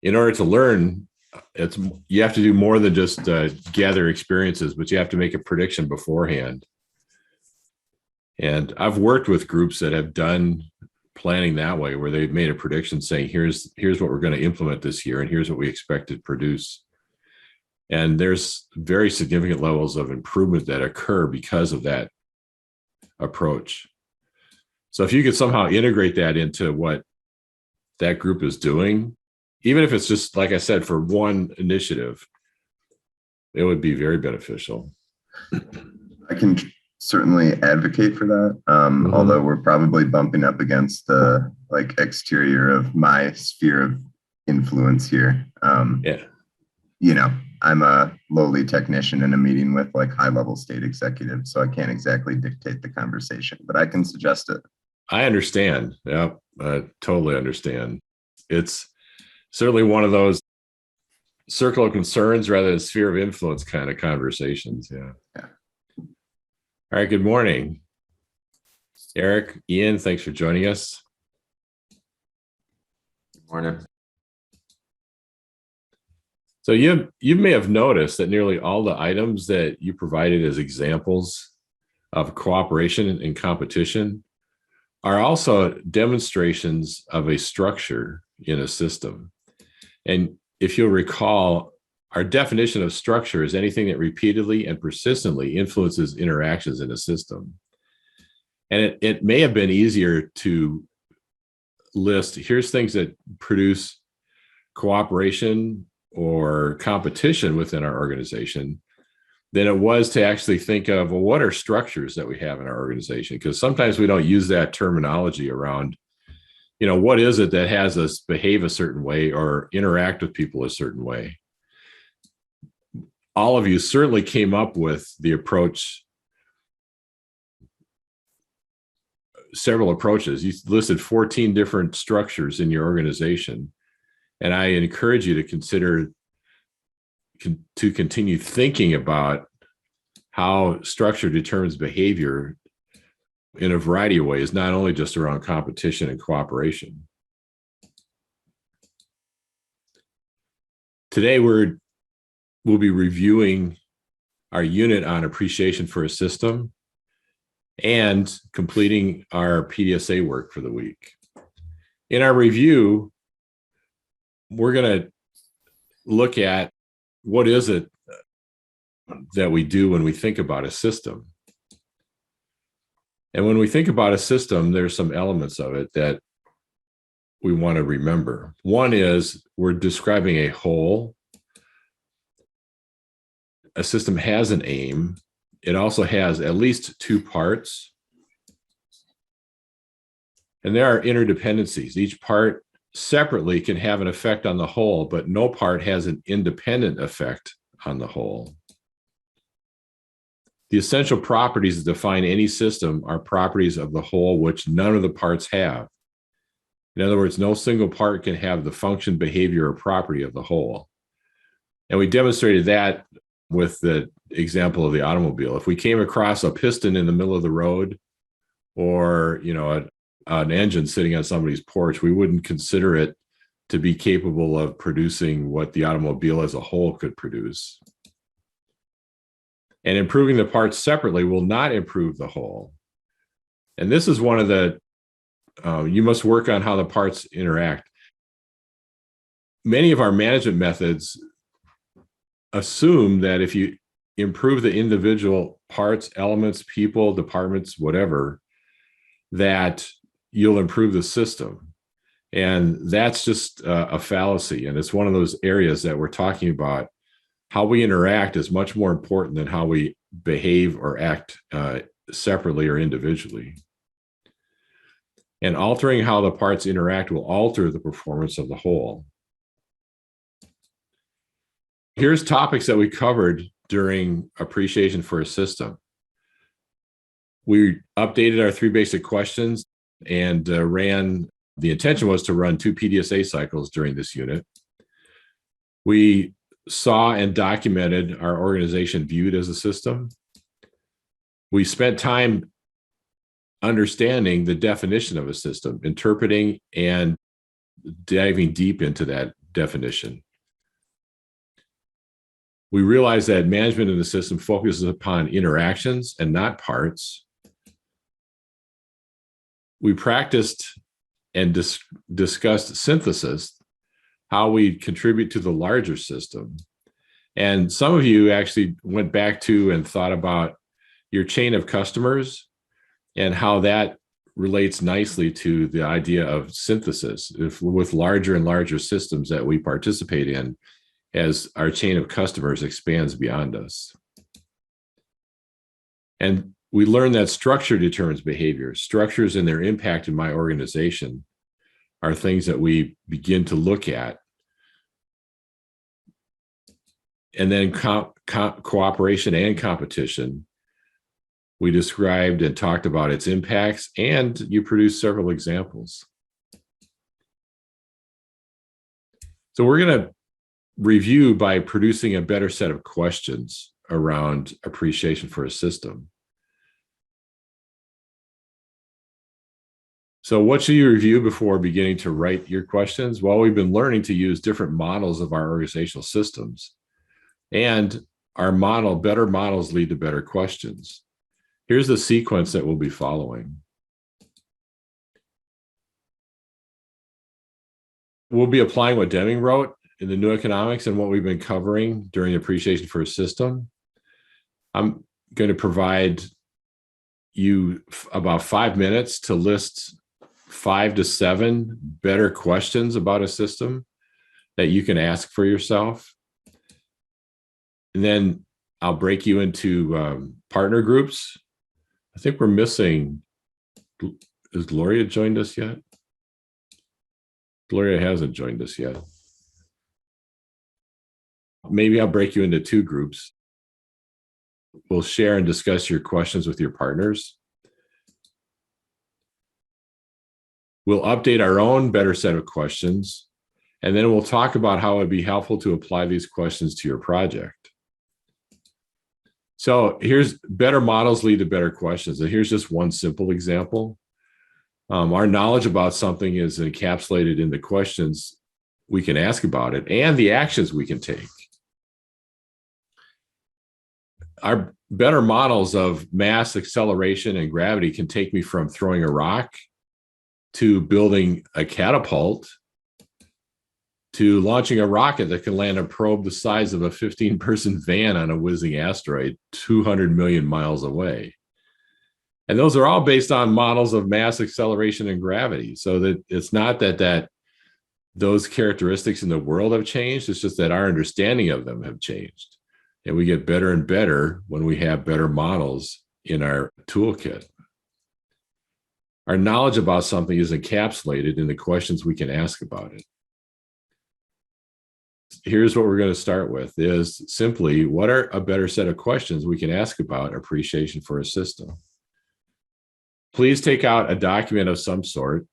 in order to learn, you have to do more than just gather experiences, but you have to make a prediction beforehand. And I've worked with groups that have done planning that way, where they've made a prediction saying, here's what we're going to implement this year, and here's what we expect to produce. And there's very significant levels of improvement that occur because of that approach. So if you could somehow integrate that into what that group is doing, even if it's just, like I said, for one initiative, it would be very beneficial. I can certainly advocate for that. Although we're probably bumping up against the exterior of my sphere of influence here. Yeah. I'm a lowly technician in a meeting with high-level state executives, so I can't exactly dictate the conversation, but I can suggest it. I understand. Yeah, I totally understand. It's certainly one of those circle of concerns rather than sphere of influence kind of conversations. Yeah. All right. Good morning, Eric, Ian. Thanks for joining us. Good morning. So you may have noticed that nearly all the items that you provided as examples of cooperation and competition are also demonstrations of a structure in a system. And if you'll recall, our definition of structure is anything that repeatedly and persistently influences interactions in a system. And it may have been easier to list, here's things that produce cooperation or competition within our organization, than it was to actually think of, well, what are structures that we have in our organization? Because sometimes we don't use that terminology around, what is it that has us behave a certain way or interact with people a certain way? All of you certainly came up with the approach, several approaches. You listed 14 different structures in your organization. And I encourage you to consider to continue thinking about how structure determines behavior in a variety of ways, not only just around competition and cooperation. Today, we'll be reviewing our unit on appreciation for a system and completing our PDSA work for the week. In our review, we're going to look at what is it that we do when we think about a system. And when we think about a system, there's some elements of it that we want to remember. One is we're describing a whole. A system has an aim. It also has at least two parts. And there are interdependencies. Each part separately can have an effect on the whole, but no part has an independent effect on the whole. The essential properties that define any system are properties of the whole which none of the parts have. In other words, no single part can have the function, behavior, or property of the whole. And we demonstrated that with the example of the automobile. If we came across a piston in the middle of the road, or an engine sitting on somebody's porch, we wouldn't consider it to be capable of producing what the automobile as a whole could produce. And improving the parts separately will not improve the whole. And this is one of the, you must work on how the parts interact. Many of our management methods assume that if you improve the individual parts, elements, people, departments, whatever, that you'll improve the system. And that's just a fallacy. And it's one of those areas that we're talking about. How we interact is much more important than how we behave or act separately or individually. And altering how the parts interact will alter the performance of the whole. Here's topics that we covered during appreciation for a system. We updated our 3 basic questions and the intention was to run 2 PDSA cycles during this unit. We saw and documented our organization viewed as a system. We spent time understanding the definition of a system, interpreting and diving deep into that definition. We realize that management in the system focuses upon interactions and not parts. We practiced and discussed synthesis, how we contribute to the larger system. And some of you actually went back to and thought about your chain of customers and how that relates nicely to the idea of synthesis with larger and larger systems that we participate in as our chain of customers expands beyond us. And we learn that structure determines behavior. Structures and their impact in my organization are things that we begin to look at. And then cooperation and competition. We described and talked about its impacts, and you produced several examples. So we're going to review by producing a better set of questions around appreciation for a system. So what should you review before beginning to write your questions? Well, we've been learning to use different models of our organizational systems. And our better models lead to better questions. Here's the sequence that we'll be following. We'll be applying what Deming wrote in the New Economics and what we've been covering during Appreciation for a System. I'm going to provide you about 5 minutes to list 5 to 7 better questions about a system that you can ask for yourself. And then I'll break you into partner groups. I think we're missing, has Gloria joined us yet? Gloria hasn't joined us yet. Maybe I'll break you into 2 groups. We'll share and discuss your questions with your partners. We'll update our own better set of questions, and then we'll talk about how it'd be helpful to apply these questions to your project. So here's better models lead to better questions. And here's just one simple example. Our knowledge about something is encapsulated in the questions we can ask about it and the actions we can take. Our better models of mass, acceleration, and gravity can take me from throwing a rock to building a catapult to launching a rocket that can land a probe the size of a 15-person van on a whizzing asteroid 200 million miles away. And those are all based on models of mass, acceleration, and gravity. So that it's not that those characteristics in the world have changed. It's just that our understanding of them have changed. And we get better and better when we have better models in our toolkit. Our knowledge about something is encapsulated in the questions we can ask about it. Here's what we're going to start with is simply, what are a better set of questions we can ask about appreciation for a system? Please take out a document of some sort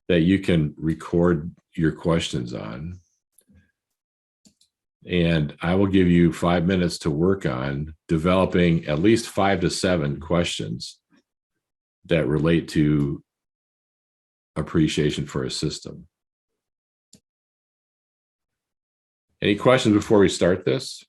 that you can record your questions on. And I will give you 5 minutes to work on developing at least 5 to 7 questions that relate to appreciation for a system. Any questions before we start this?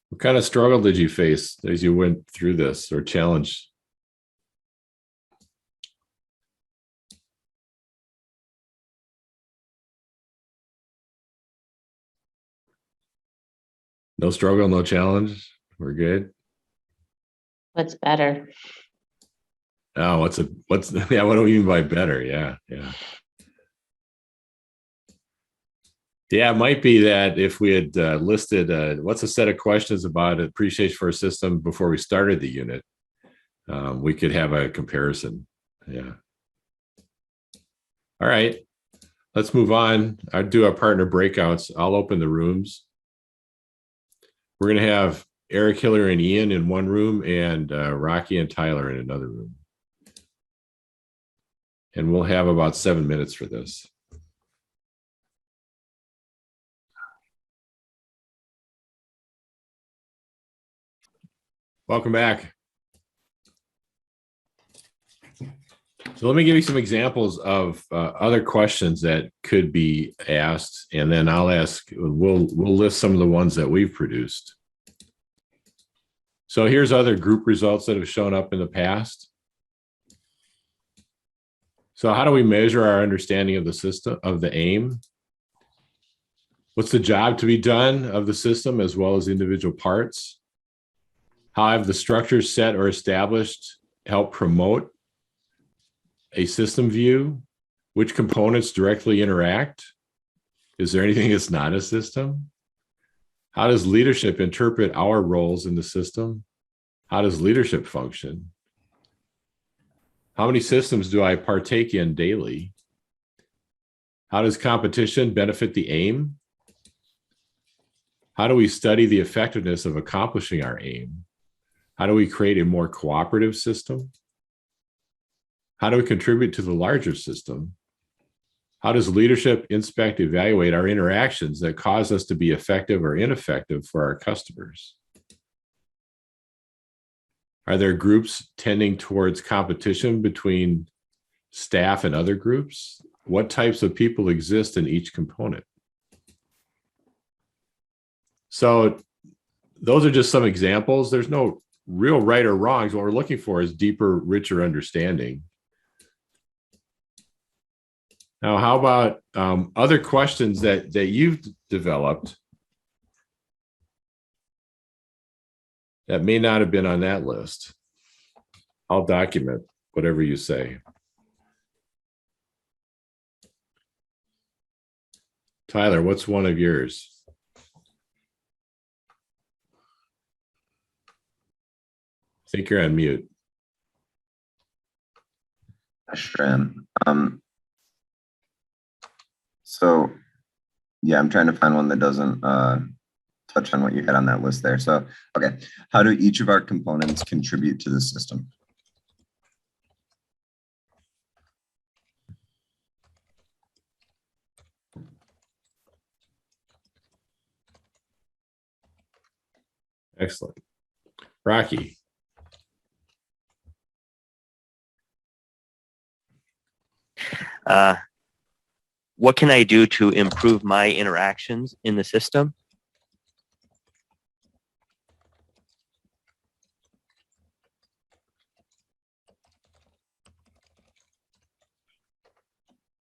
What kind of struggle did you face as you went through this, or challenge? No struggle, no challenge. We're good. What's better? Oh, what's yeah, what do we mean by better? Yeah. Yeah, it might be that if we had listed what's a set of questions about appreciation for a system before we started the unit, we could have a comparison. Yeah. All right. let's move on. I'll do our partner breakouts. I'll open the rooms. We're going to have Eric, Hillary, and Ian in one room, and Rocky and Tyler in another room. And we'll have about 7 minutes for this. Welcome back. So let me give you some examples of other questions that could be asked, and then I'll ask, we'll list some of the ones that we've produced. So here's other group results that have shown up in the past. So how do we measure our understanding of the system, of the aim? What's the job to be done of the system as well as individual parts? How have the structures set or established help promote a system view? Which components directly interact? Is there anything that's not a system? How does leadership interpret our roles in the system? How does leadership function? How many systems do I partake in daily? How does competition benefit the aim? How do we study the effectiveness of accomplishing our aim? How do we create a more cooperative system? How do we contribute to the larger system? How does leadership inspect, evaluate our interactions that cause us to be effective or ineffective for our customers? Are there groups tending towards competition between staff and other groups? What types of people exist in each component? So those are just some examples. There's no real right or wrongs. What we're looking for is deeper, richer understanding. Now, how about other questions that you've developed that may not have been on that list? I'll document whatever you say. Tyler, what's one of yours? I think you're on mute. Sure am. So yeah, I'm trying to find one that doesn't touch on what you had on that list there. So, okay. How do each of our components contribute to the system? Excellent. Rocky. What can I do to improve my interactions in the system?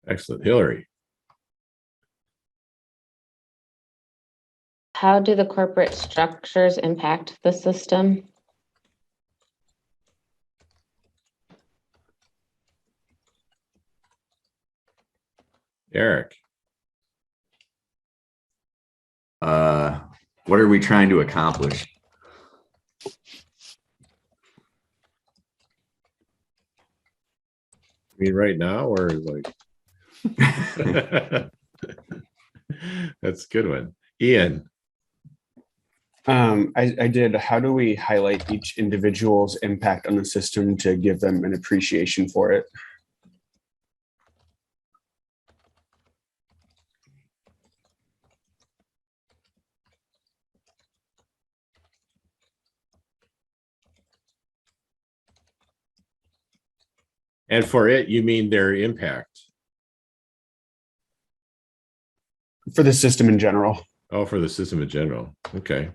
Excellent. Hillary. How do the corporate structures impact the system? Eric. What are we trying to accomplish? I mean, right now, or like, that's a good one. Ian. I did. How do we highlight each individual's impact on the system to give them an appreciation for it? And for it, you mean their impact? For the system in general. Oh, for the system in general. Okay.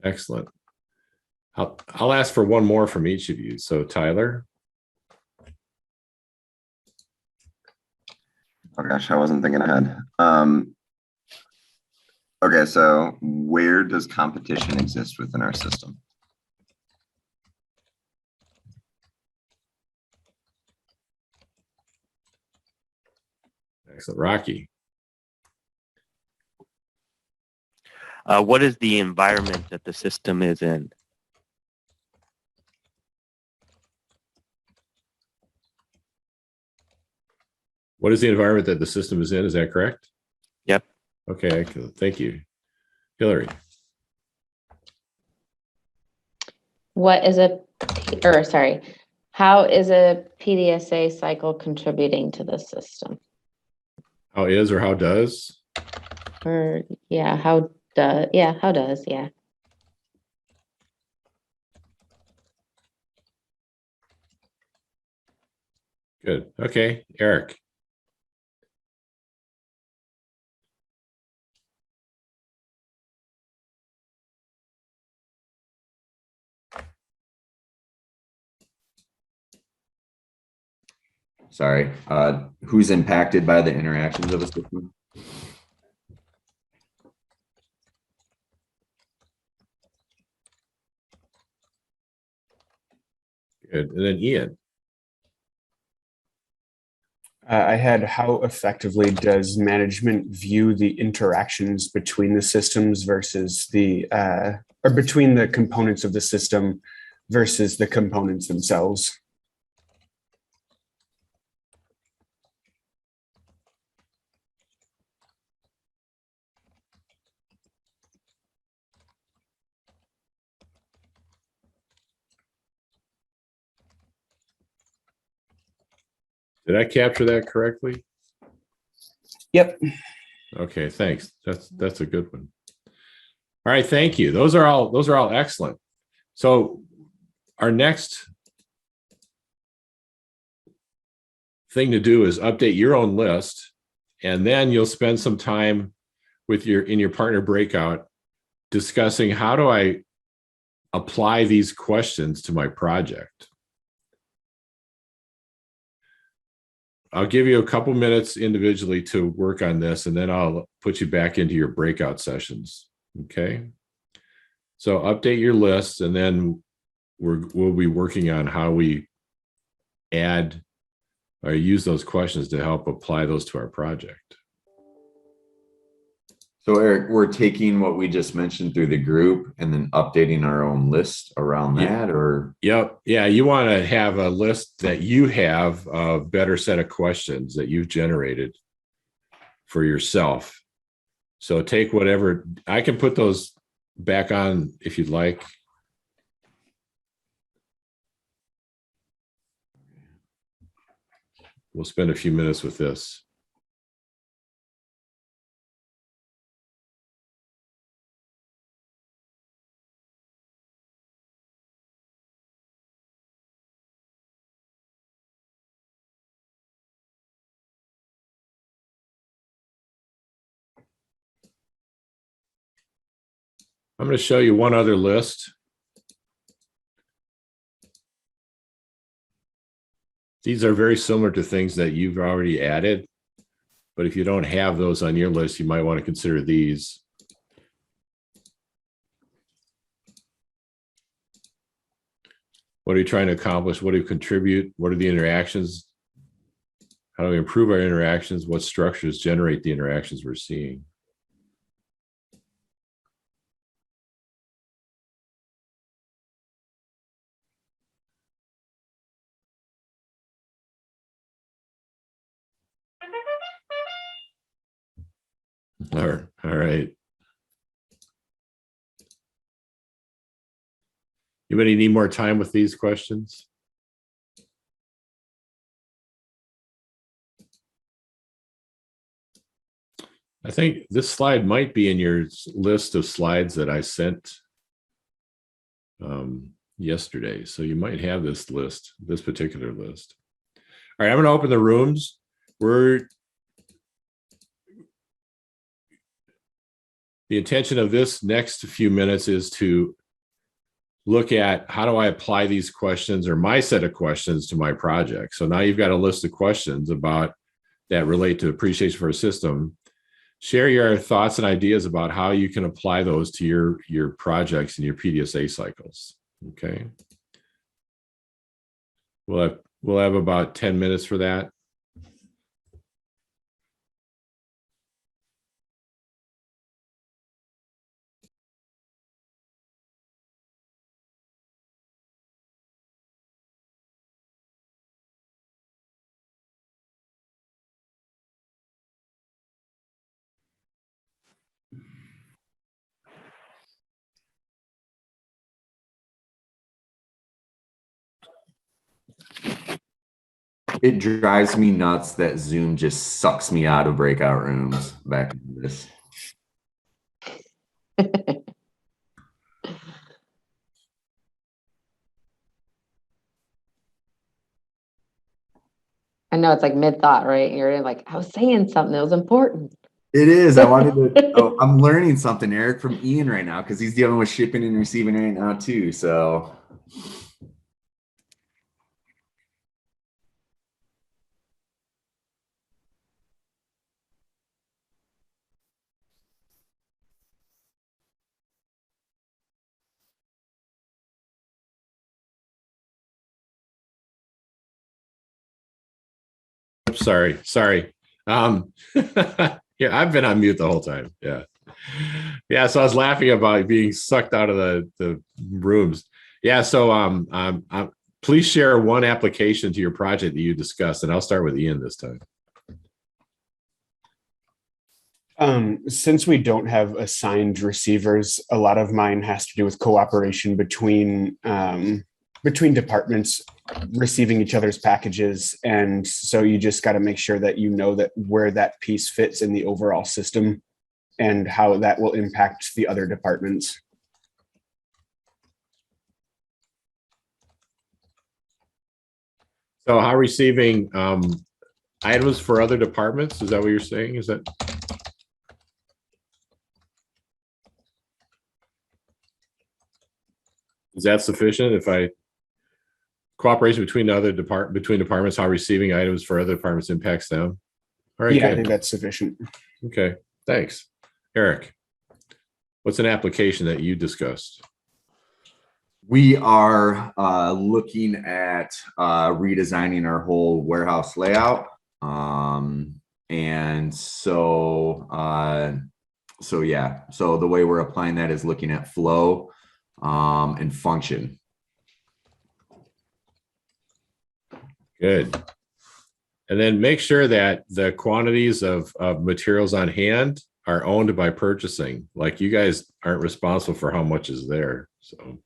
Excellent. I'll ask for one more from each of you. So Tyler. Oh gosh, I wasn't thinking ahead. Okay, so where does competition exist within our system? Excellent. Rocky. What is the environment that the system is in? What is the environment that the system is in? Is that correct? Yep. Okay, thank you. Hillary. What is how is a PDSA cycle contributing to the system? How is or how does? Or yeah, how does, yeah. Good. Okay, Eric. Sorry. Who's impacted by the interactions of a system? Good. And then Ian. I had how effectively does management view the interactions between the systems versus or between the components of the system versus the components themselves? Did I capture that correctly? Yep. Okay, thanks. That's a good one. All right, thank you. Those are all excellent. So our next thing to do is update your own list, and then you'll spend some time with in your partner breakout discussing how do I apply these questions to my project. I'll give you a couple minutes individually to work on this, and then I'll put you back into your breakout sessions. Okay. So update your list, and then we'll be working on how we add or use those questions to help apply those to our project. So Eric, we're taking what we just mentioned through the group and then updating our own list around that, or? Yep. Yeah. You want to have a list that you have a better set of questions that you've generated for yourself. So take whatever, I can put those back on if you'd like. We'll spend a few minutes with this. I'm going to show you one other list. These are very similar to things that you've already added, but if you don't have those on your list, you might want to consider these. What are you trying to accomplish? What do you contribute? What are the interactions? How do we improve our interactions? What structures generate the interactions we're seeing? All right. Anybody need more time with these questions? I think this slide might be in your list of slides that I sent yesterday. So you might have this list, this particular list. All right, I'm going to open the rooms. The intention of this next few minutes is to look at how do I apply these questions or my set of questions to my project. So now you've got a list of questions about that relate to appreciation for a system. Share your thoughts and ideas about how you can apply those to your projects and your PDSA cycles. Okay. We'll have about 10 minutes for that. It drives me nuts that Zoom just sucks me out of breakout rooms back into this. I know it's like mid-thought, right? You're like, I was saying something that was important. It is. I wanted to. Oh, I'm learning something, Eric, from Ian right now because he's dealing with shipping and receiving right now too. So. Sorry. Yeah, I've been on mute the whole time. Yeah. Yeah. So I was laughing about being sucked out of the rooms. Yeah. So please share one application to your project that you discussed, and I'll start with Ian this time. Since we don't have assigned receivers, a lot of mine has to do with cooperation between departments receiving each other's packages. And so you just got to make sure that you know that where that piece fits in the overall system and how that will impact the other departments. So how receiving items for other departments? Is that what you're saying? Is that sufficient? If I cooperation between departments, how receiving items for other departments impacts them? All right, Yeah, good. I think that's sufficient. Okay, thanks. Eric, what's an application that you discussed? We are looking at redesigning our whole warehouse layout. And so yeah, so the way we're applying that is looking at flow and function. Good. And then make sure that the quantities of materials on hand are owned by purchasing. Like you guys aren't responsible for how much is there. So,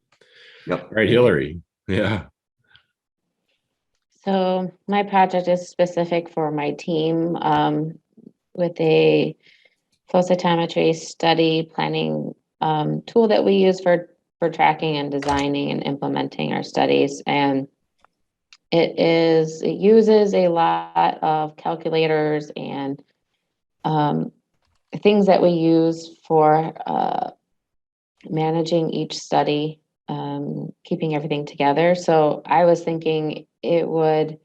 Yep. All right, Hillary. Yeah. So my project is specific for my team with a flow cytometry study planning tool that we use for tracking and designing and implementing our studies. And it uses a lot of calculators and things that we use for managing each study, keeping everything together. So I was thinking it would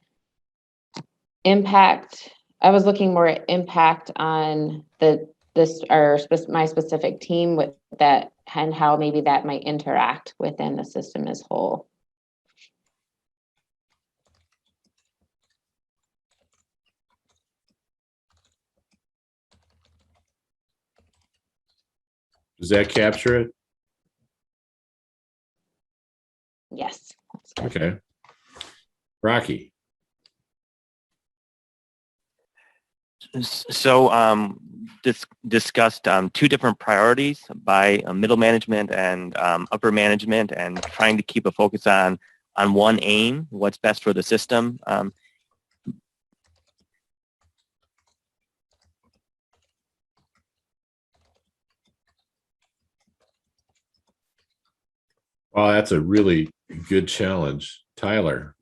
impact, I was looking more at impact on my specific team with that and how maybe that might interact within the system as whole. Does that capture it? Yes. Okay. Rocky. So discussed two different priorities by middle management and upper management, and trying to keep a focus on one aim, what's best for the system. Well, that's a really good challenge. Tyler.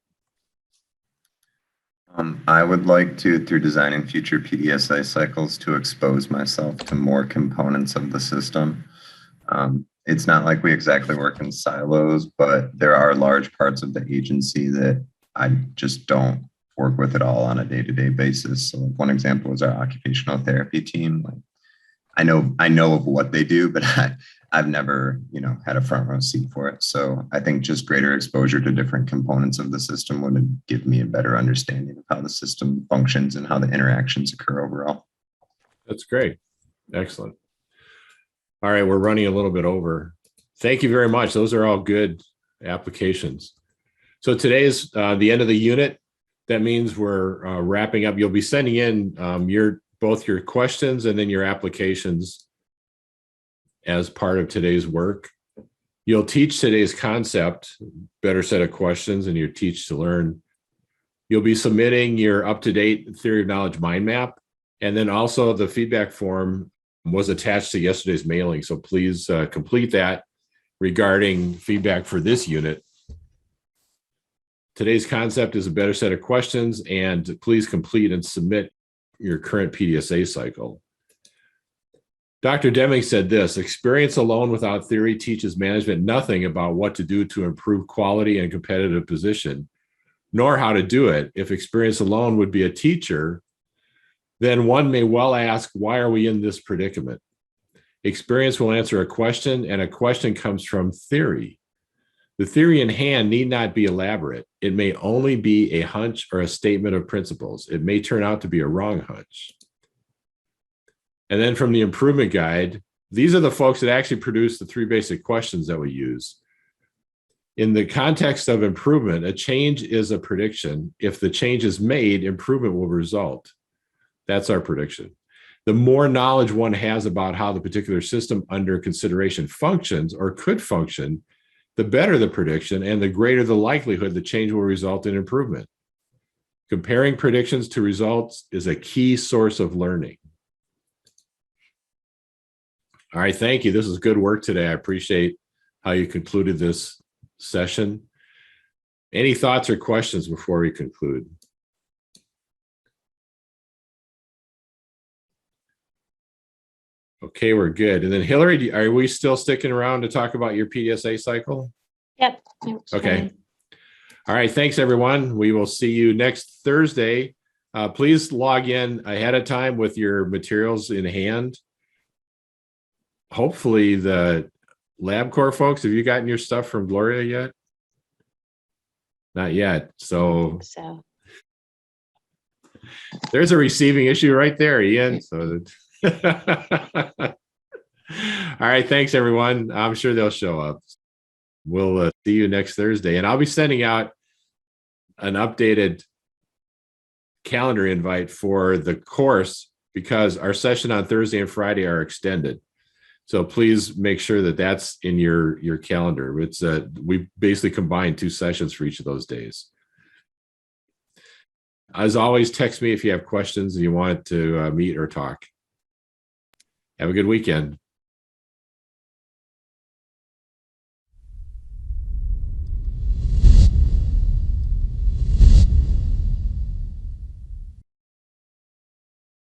I would like to, through designing future PDSI cycles, to expose myself to more components of the system. It's not like we exactly work in silos, but there are large parts of the agency that I just don't work with at all on a day-to-day basis. So one example is our occupational therapy team. Like, I know of what they do, but I've never, had a front row seat for it. So I think just greater exposure to different components of the system would give me a better understanding of how the system functions and how the interactions occur overall. That's great. Excellent. All right, we're running a little bit over. Thank you very much. Those are all good applications. So today is the end of the unit. That means we're wrapping up. You'll be sending in both your questions and then your applications as part of today's work. You'll teach today's concept, better set of questions, and you teach to learn You'll be submitting your up-to-date theory of knowledge mind map. And then also the feedback form was attached to yesterday's mailing. So please complete that regarding feedback for this unit. Today's concept is a better set of questions, and please complete and submit your current PDSA cycle. Dr. Deming said this: experience alone without theory teaches management nothing about what to do to improve quality and competitive position, nor how to do it. If experience alone would be a teacher, then one may well ask, why are we in this predicament? Experience will answer a question, and a question comes from theory. The theory in hand need not be elaborate. It may only be a hunch or a statement of principles. It may turn out to be a wrong hunch. And then from the improvement guide, these are the folks that actually produce the 3 basic questions that we use. In the context of improvement, a change is a prediction. If the change is made, improvement will result. That's our prediction. The more knowledge one has about how the particular system under consideration functions or could function, the better the prediction and the greater the likelihood the change will result in improvement. Comparing predictions to results is a key source of learning. All right, thank you. This is good work today. I appreciate how you concluded this session. Any thoughts or questions before we conclude? Okay, we're good. And then Hillary, are we still sticking around to talk about your PDSA cycle? Yep. Okay. All right. Thanks, everyone. We will see you next Thursday. Please log in ahead of time with your materials in hand. Hopefully the LabCorp folks, have you gotten your stuff from Gloria yet? Not yet. So there's a receiving issue right there, Ian. So all right, thanks everyone. I'm sure they'll show up. We'll see you next Thursday, and I'll be sending out an updated calendar invite for the course because our session on Thursday and Friday are extended. So please make sure that that's in your calendar. It's we basically combined 2 sessions for each of those days. As always, text me if you have questions and you want to meet or talk. Have a good weekend.